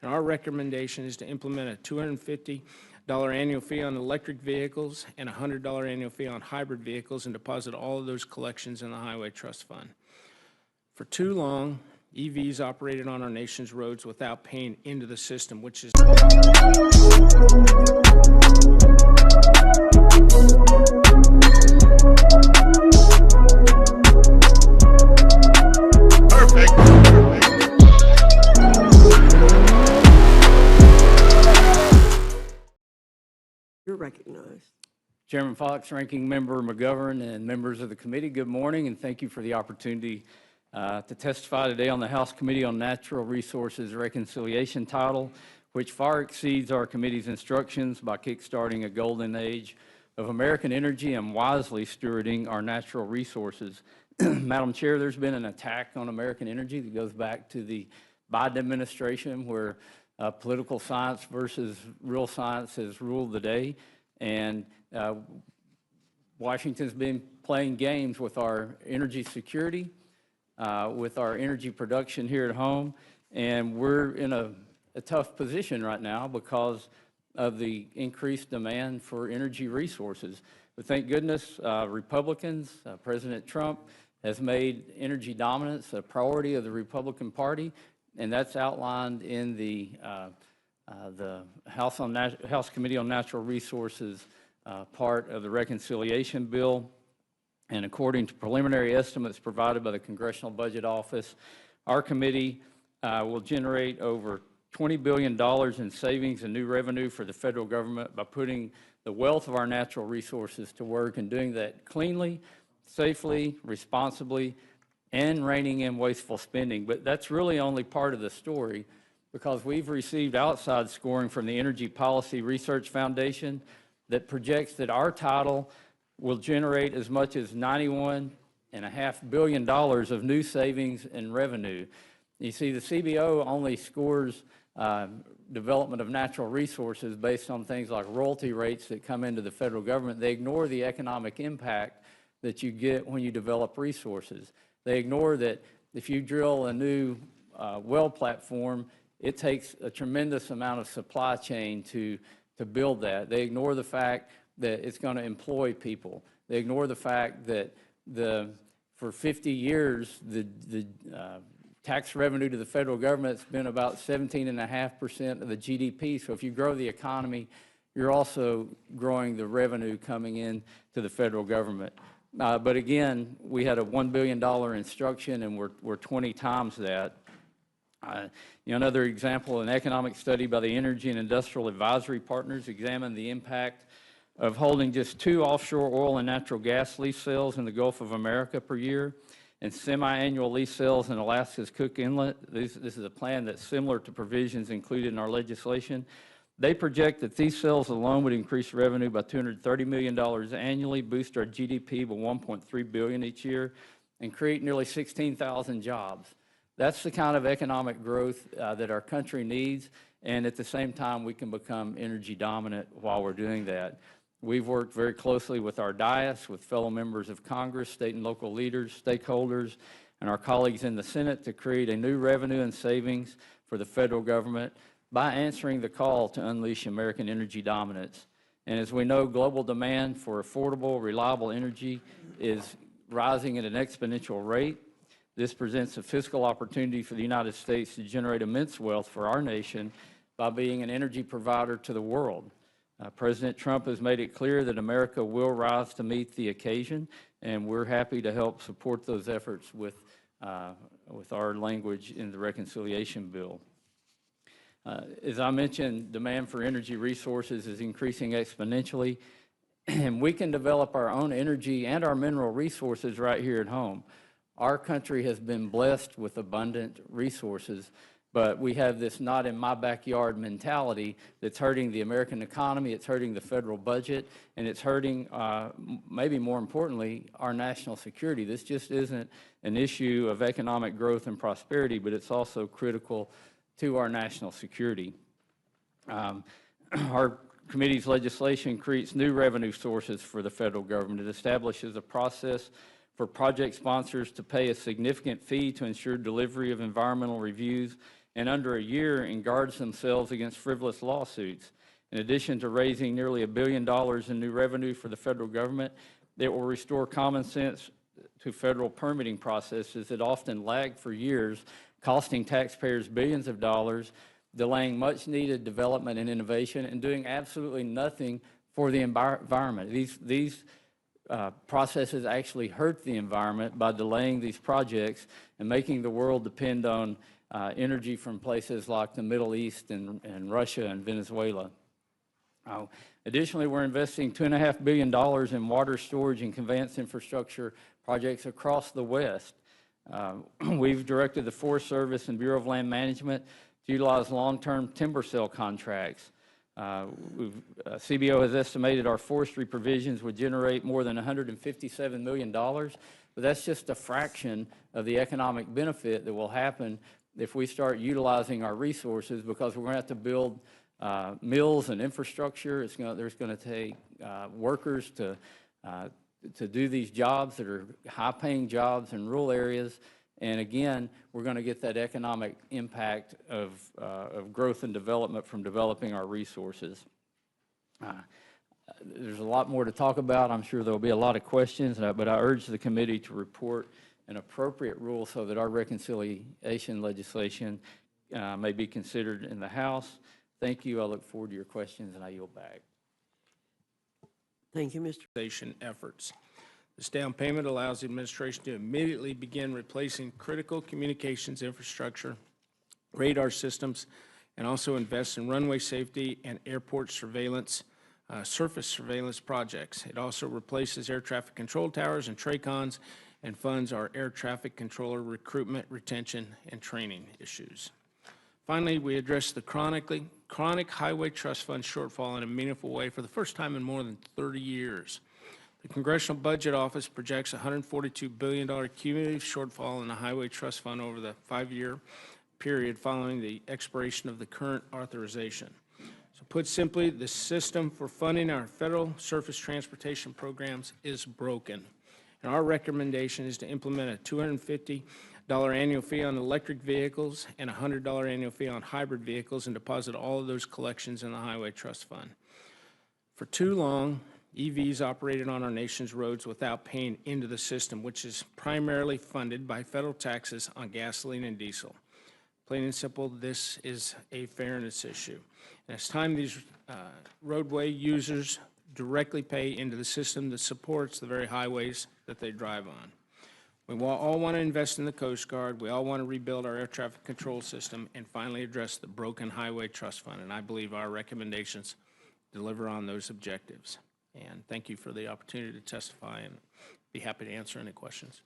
And our recommendation is to implement a $250 annual fee on electric vehicles and a $100 annual fee on hybrid vehicles and deposit all of those collections in the Highway Trust Fund. For too long, EVs operated on our nation's roads without paying into the system, which is You're recognized. Chairman Fox, Ranking Member McGovern, and members of the committee, good morning, and thank you for the opportunity to testify today on the House Committee on Natural Resources Reconciliation title, which far exceeds our committee's instructions by kickstarting a golden age of American energy and wisely stewarding our natural resources. Madam Chair, there's been an attack on American energy that goes back to the Biden administration, where political science versus real science has ruled the day, and Washington's been playing games with our energy security, with our energy production here at home, and we're in a tough position right now because of the increased demand for energy resources. But thank goodness Republicans, President Trump has made energy dominance a priority of the Republican Party, and that's outlined in the House Committee on Natural Resources part of the reconciliation bill. And according to preliminary estimates provided by the Congressional Budget Office, our committee will generate over $20 billion in savings and new revenue for the federal government by putting the wealth of our natural resources to work and doing that cleanly, safely, responsibly, and reining in wasteful spending. But that's really only part of the story, because we've received outside scoring from the Energy Policy Research Foundation that projects that our title will generate as much as $91.5 billion of new savings and revenue. You see, the CBO only scores development of natural resources based on things like royalty rates that come into the federal government. They ignore the economic impact that you get when you develop resources. They ignore that if you drill a new well platform, it takes a tremendous amount of supply chain to build that. They ignore the fact that it's going to employ people. They ignore the fact that for 50 years, the tax revenue to the federal government has been about 17.5% of the GDP. So if you grow the economy, you're also growing the revenue coming in to the federal government. But again, we had a $1 billion instruction, and we're 20 times that. Another example, an economic study by the Energy and Industrial Advisory Partners examined the impact of holding just 2 offshore oil and natural gas lease sales in the Gulf of America per year and semi-annual lease sales in Alaska's Cook Inlet. This is a plan that's similar to provisions included in our legislation. They project that these sales alone would increase revenue by $230 million annually, boost our GDP by $1.3 billion each year, and create nearly 16,000 jobs. That's the kind of economic growth that our country needs, and at the same time, we can become energy dominant while we're doing that. We've worked very closely with our dais, with fellow members of Congress, state and local leaders, stakeholders, and our colleagues in the Senate to create a new revenue and savings for the federal government by answering the call to unleash American energy dominance. And as we know, global demand for affordable, reliable energy is rising at an exponential rate. This presents a fiscal opportunity for the United States to generate immense wealth for our nation by being an energy provider to the world. President Trump has made it clear that America will rise to meet the occasion, and we're happy to help support those efforts with our language in the reconciliation bill. As I mentioned, demand for energy resources is increasing exponentially, and we can develop our own energy and our mineral resources right here at home. Our country has been blessed with abundant resources, but we have this not in my backyard mentality that's hurting the American economy, it's hurting the federal budget, and it's hurting, maybe more importantly, our national security. This just isn't an issue of economic growth and prosperity, but it's also critical to our national security. Our committee's legislation creates new revenue sources for the federal government. It establishes a process for project sponsors to pay a significant fee to ensure delivery of environmental reviews in under a year and guards themselves against frivolous lawsuits. In addition to raising nearly $1 billion in new revenue for the federal government, it will restore common sense to federal permitting processes that often lag for years, costing taxpayers billions of dollars, delaying much-needed development and innovation, and doing absolutely nothing for the environment. These processes actually hurt the environment by delaying these projects and making the world depend on energy from places like the Middle East and Russia and Venezuela. Additionally, we're investing $2.5 billion in water storage and conveyance infrastructure projects across the West. We've directed the Forest Service and Bureau of Land Management to utilize long-term timber sale contracts. CBO has estimated our forestry provisions would generate more than $157 million, but that's just a fraction of the economic benefit that will happen if we start utilizing our resources, because we're going to have to build mills and infrastructure. There's going to take workers to do these jobs that are high-paying jobs in rural areas. And again, we're going to get that economic impact of growth and development from developing our resources. There's a lot more to talk about. I'm sure there'll be a lot of questions, but I urge the committee to report an appropriate rule so that our reconciliation legislation may be considered in the House. Thank you. I look forward to your questions, and I yield back. Thank you, Mr. Efforts. This down payment allows the administration to immediately begin replacing critical communications infrastructure, radar systems, and also invest in runway safety and airport surveillance, surface surveillance projects. It also replaces air traffic control towers and TRACONs and funds our air traffic controller recruitment, retention, and training issues. Finally, we address the chronic highway trust fund shortfall in a meaningful way for the first time in more than 30 years. The Congressional Budget Office projects a $142 billion cumulative shortfall in the Highway Trust Fund over the 5-year period following the expiration of the current authorization. So put simply, the system for funding our federal surface transportation programs is broken. And our recommendation is to implement a $250 annual fee on electric vehicles and a $100 annual fee on hybrid vehicles and deposit all of those collections in the Highway Trust Fund. For too long, EVs operated on our nation's roads without paying into the system, which is primarily funded by federal taxes on gasoline and diesel. Plain and simple, this is a fairness issue. And it's time these roadway users directly pay into the system that supports the very highways that they drive on. We all want to invest in the Coast Guard. We all want to rebuild our air traffic control system and finally address the broken Highway Trust Fund. And I believe our recommendations deliver on those objectives. And thank you for the opportunity to testify, and be happy to answer any questions.